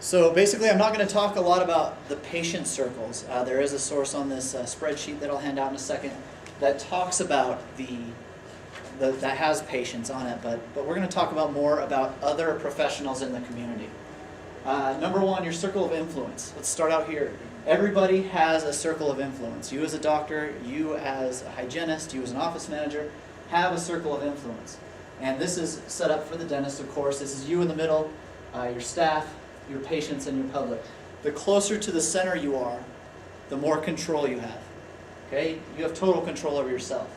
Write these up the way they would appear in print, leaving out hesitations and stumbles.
So basically, I'm not going to talk a lot about the patient circles. There is a source on this spreadsheet that I'll hand out in a second that talks about that has patients on it, but we're going to talk about more about other professionals in the community. Number one, your circle of influence. Let's start out here. Everybody has a circle of influence. You as a doctor, you as a hygienist, you as an office manager have a circle of influence. And this is set up for the dentist, of course. This is you in the middle, your staff, your patients, and your public. The closer to the center you are, the more control you have. Okay? You have total control over yourself.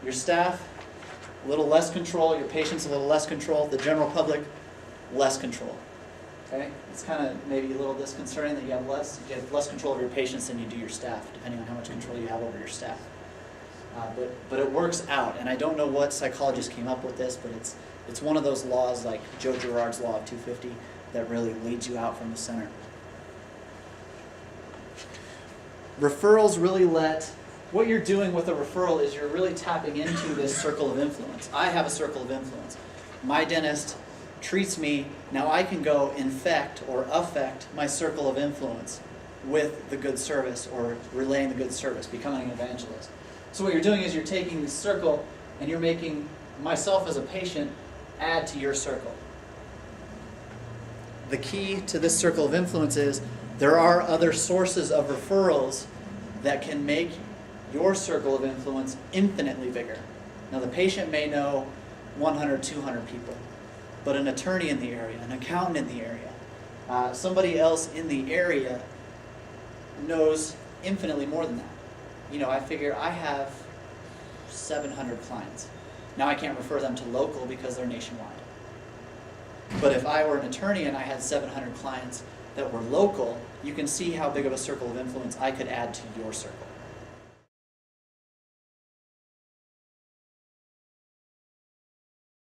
Your staff, a little less control. Your patients, a little less control. The general public, less control. Okay? It's kind of maybe a little disconcerting that you have less control over your patients than you do your staff, depending on how much control you have over your staff. But it works out, and I don't know what psychologist came up with this, but it's one of those laws like Joe Girard's law of 250 that really leads you out from the center. Referrals really what you're doing with a referral is you're really tapping into this circle of influence. I have a circle of influence. My dentist treats me, now I can go infect or affect my circle of influence with the good service or relaying the good service, becoming an evangelist. So what you're doing is you're taking this circle and you're making myself as a patient add to your circle. The key to this circle of influence is there are other sources of referrals that can make your circle of influence infinitely bigger. Now the patient may know 100, 200 people, but an attorney in the area, an accountant in the area, somebody else in the area knows infinitely more than that. You know, I figure I have 700 clients. Now I can't refer them to local because they're nationwide. But if I were an attorney and I had 700 clients that were local, you can see how big of a circle of influence I could add to your circle.